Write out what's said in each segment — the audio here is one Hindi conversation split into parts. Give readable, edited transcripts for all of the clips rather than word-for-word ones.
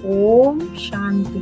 ओम शांति।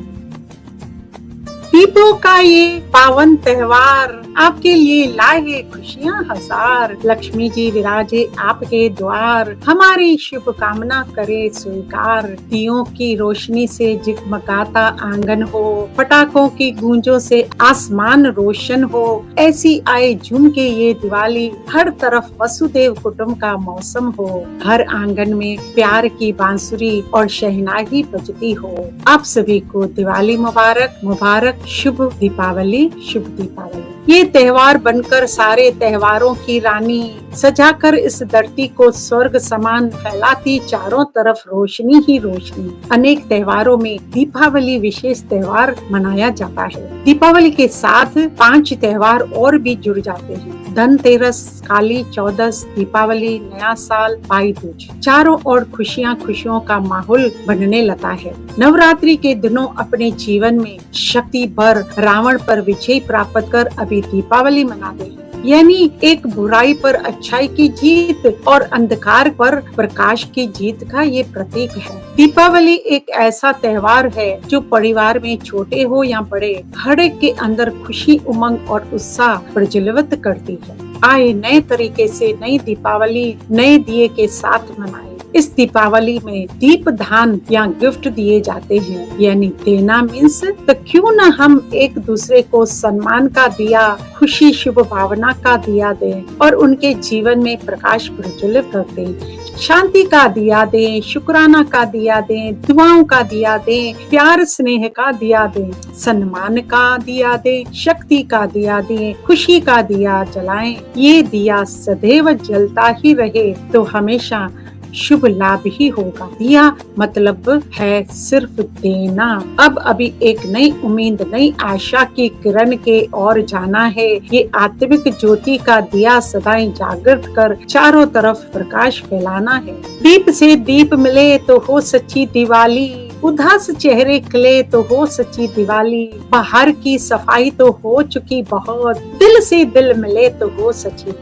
दीपों का ये पावन त्योहार आपके लिए लाए खुशियाँ हजार। लक्ष्मी जी विराजे आपके द्वार, हमारी शुभ कामना करे स्वीकार। दियों की रोशनी से जगमगाता आंगन हो, पटाखों की गूंजों से आसमान रोशन हो। ऐसी आए झूम के ये दिवाली, हर तरफ वसुदेव कुटुंब का मौसम हो। हर आंगन में प्यार की बांसुरी और शहनाई बजती हो। आप सभी को दिवाली मुबारक मुबारक। शुभ दीपावली, शुभ दीपावली। ये त्योहार बनकर सारे त्योहारों की रानी, सजाकर इस धरती को स्वर्ग समान फैलाती चारों तरफ रोशनी ही रोशनी। अनेक त्योहारों में दीपावली विशेष त्योहार मनाया जाता है। दीपावली के साथ 5 त्योहार और भी जुड़ जाते हैं। धनतेरस, काली चौदस, दीपावली, नया साल, भाई दूज। चारों ओर खुशियाँ खुशियों का माहौल बनने लगा है। नवरात्रि के दिनों अपने जीवन में शक्ति भर रावण पर विजय प्राप्त कर अभी दीपावली मनाते हैं। यानी एक बुराई पर अच्छाई की जीत और अंधकार पर प्रकाश की जीत का ये प्रतीक है। दीपावली एक ऐसा त्योहार है जो परिवार में छोटे हो या बड़े, हर एक के अंदर खुशी, उमंग और उत्साह प्रज्वलित करती है। आए नए तरीके से नई दीपावली नए दिए के साथ मनाए। इस दीपावली में दीप दान या गिफ्ट दिए जाते हैं। यानी देना मीन्स तो क्यों न हम एक दूसरे को सम्मान का दिया, खुशी शुभ भावना का दिया दें और उनके जीवन में प्रकाश प्रज्वलित कर दें। शांति का दिया दें, शुक्राना का दिया दें, दुआओं का दिया दें, प्यार स्नेह का दिया दें, सम्मान का दिया दें, शक्ति का दिया दें, खुशी का दिया जलाएं। ये दिया सदैव जलता ही रहे तो हमेशा शुभ लाभ ही होगा। दिया मतलब है सिर्फ देना। अब अभी एक नई उम्मीद, नई आशा की किरण के ओर जाना है। ये आत्मिक ज्योति का दिया सदाई जागृत कर चारों तरफ प्रकाश फैलाना है। दीप से दीप मिले तो हो सच्ची दिवाली, उदास चेहरे खिले तो हो सच्ची दिवाली। बाहर की सफाई तो हो चुकी बहुत, दिल से दिल मिले तो हो सच्ची।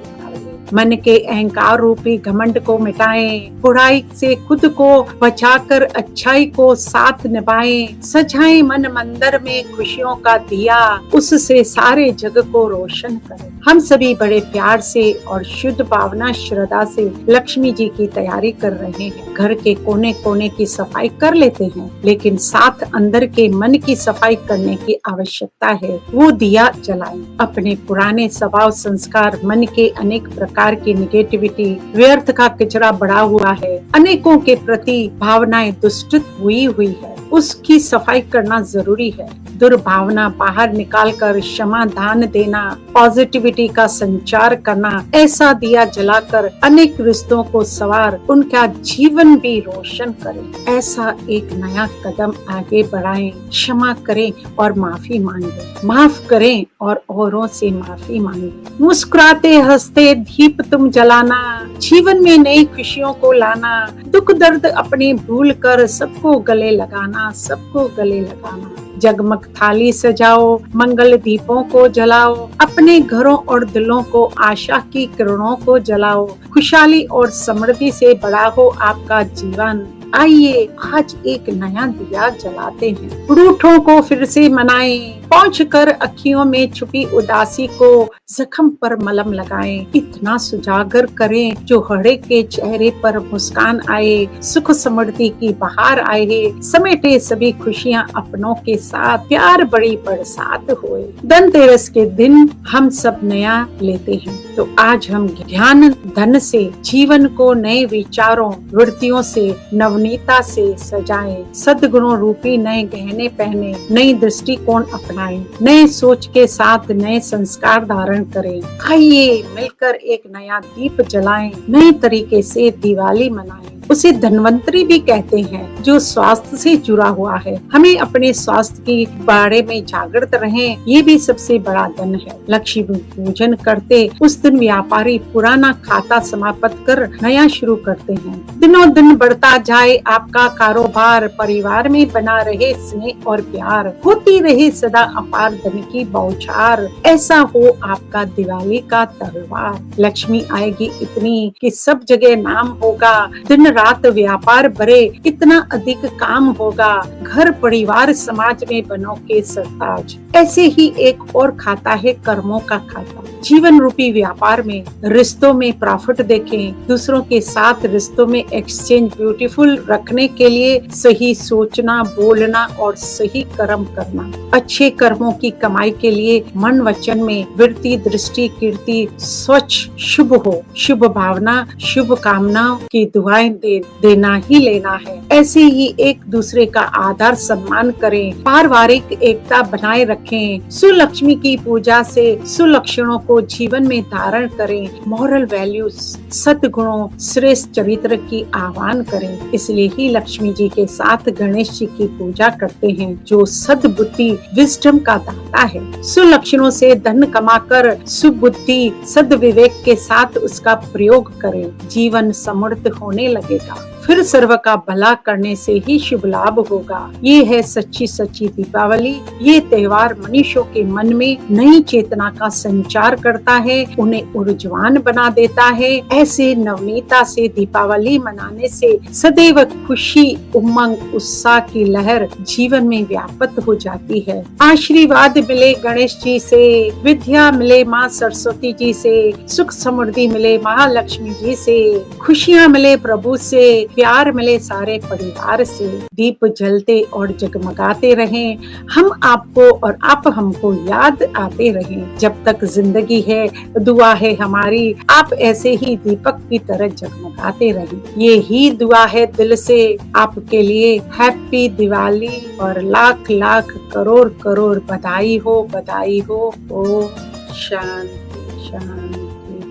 मन के अहंकार रूपी घमंड को मिटाएं, बुराई से खुद को बचाकर अच्छाई को साथ निभाएं। सजाएं मन मंदिर में खुशियों का दिया, उससे सारे जग को रोशन करें। हम सभी बड़े प्यार से और शुद्ध भावना श्रद्धा से लक्ष्मी जी की तैयारी कर रहे हैं। घर के कोने कोने की सफाई कर लेते हैं, लेकिन साथ अंदर के मन की सफाई करने की आवश्यकता है। वो दिया जलाएं। अपने पुराने स्वभाव संस्कार, मन के अनेक प्रकार की निगेटिविटी, व्यर्थ का कचरा बढ़ा हुआ है, अनेकों के प्रति भावनाएं दुष्ट हुई है, उसकी सफाई करना जरूरी है। दुर्भावना बाहर निकालकर क्षमा दान देना, पॉजिटिविटी का संचार करना, ऐसा दिया जलाकर अनेक रिश्तों को सवार उनका जीवन भी रोशन करें। ऐसा एक नया कदम आगे बढ़ाएं। क्षमा करें और माफी मांगे, माफ करें और औरों से माफी मांगे। मुस्कुराते हंसते दीप तुम जलाना, जीवन में नई खुशियों को लाना। दुख दर्द अपने भूल कर सबको गले लगाना, सबको गले लगाना। जगमग थाली सजाओ, मंगल दीपों को जलाओ, अपने घरों और दिलों को आशा की किरणों को जलाओ। खुशहाली और समृद्धि से बड़ा हो आपका जीवन। आइए आज एक नया दिया जलाते हैं। रूठों को फिर से मनाएं, पहुँच कर अखियों में छुपी उदासी को जख्म पर मलम लगाएं। इतना सुजागर करें जो हरे के चेहरे पर मुस्कान आए, सुख समृद्धि की बहार आए, समेटे सभी खुशियां अपनों के साथ, प्यार बड़ी बरसात होए। धनतेरस के दिन हम सब नया लेते हैं, तो आज हम ध्यान धन से जीवन को नए विचारों वृत्तियों से नवनीता से सजाएं। सद्गुणों रूपी नए गहने पहने, नई दृष्टिकोण अपनाएं, नए सोच के साथ नए संस्कार धारण करें। आइए मिलकर एक नया दीप जलाएं, नए तरीके से दिवाली मनाएं। उसे धन्वंतरी भी कहते हैं, जो स्वास्थ्य से जुड़ा हुआ है। हमें अपने स्वास्थ्य के बारे में जागृत रहें, ये भी सबसे बड़ा धन है। लक्ष्मी पूजन करते उस दिन व्यापारी पुराना खाता समाप्त कर नया शुरू करते हैं। दिनों दिन बढ़ता जाए आपका कारोबार, परिवार में बना रहे स्नेह और प्यार, होती रहे सदा अपार धन की बौछार, ऐसा हो आपका दिवाली का त्योहार। लक्ष्मी आएगी इतनी कि सब जगह नाम होगा, दिन रात व्यापार भरे, इतना अधिक काम होगा, घर परिवार समाज में बनो के सरताज। ऐसे ही एक और खाता है कर्मों का खाता। जीवन रूपी व्यापार में रिश्तों में प्रॉफिट देखें, दूसरों के साथ रिश्तों में एक्सचेंज ब्यूटीफुल रखने के लिए सही सोचना, बोलना और सही कर्म करना। अच्छे कर्मों की कमाई के लिए मन वचन में वृत्ति, दृष्टि, कीर्ति, स्वच्छ शुभ हो, शुभ भावना, शुभ कामनाओं की दुआएं देना ही लेना है। ऐसे ही एक दूसरे का आदर सम्मान करें, पारिवारिक एकता बनाए रखें, सुलक्ष्मी की पूजा से सुलक्षणों को जीवन में धारण करें, मॉरल वैल्यूज, सद्गुणों, श्रेष्ठ चरित्र की आह्वान करें। इसलिए ही लक्ष्मी जी के साथ गणेश जी की पूजा करते हैं, जो सद्बुद्धि, विजडम का दाता है। सुलक्षणों से धन कमाकर सुबुद्धि, सद्विवेक के साथ उसका प्रयोग करें, जीवन समृद्ध होने लगेगा। फिर सर्व का भला करने से ही शुभ लाभ होगा। ये है सच्ची सच्ची दीपावली। ये त्योहार मनुष्यों के मन में नई चेतना का संचार करता है, उन्हें ऊर्जवान बना देता है। ऐसे नवनीता से दीपावली मनाने से सदैव खुशी, उमंग, उत्साह की लहर जीवन में व्याप्त हो जाती है। आशीर्वाद मिले गणेश जी से, विद्या मिले माँ सरस्वती जी से, सुख समृद्धि मिले महालक्ष्मी जी से, खुशियाँ मिले प्रभु से, प्यार मिले सारे परिवार से। दीप जलते और जगमगाते रहें, हम आपको और आप हमको याद आते रहें। जब तक जिंदगी है दुआ है हमारी, आप ऐसे ही दीपक की तरह जगमगाते रहें। ये ही दुआ है दिल से आपके लिए। हैप्पी दिवाली और लाख लाख करोड़ करोड़ बधाई हो, बधाई हो। ओम शांति शांति।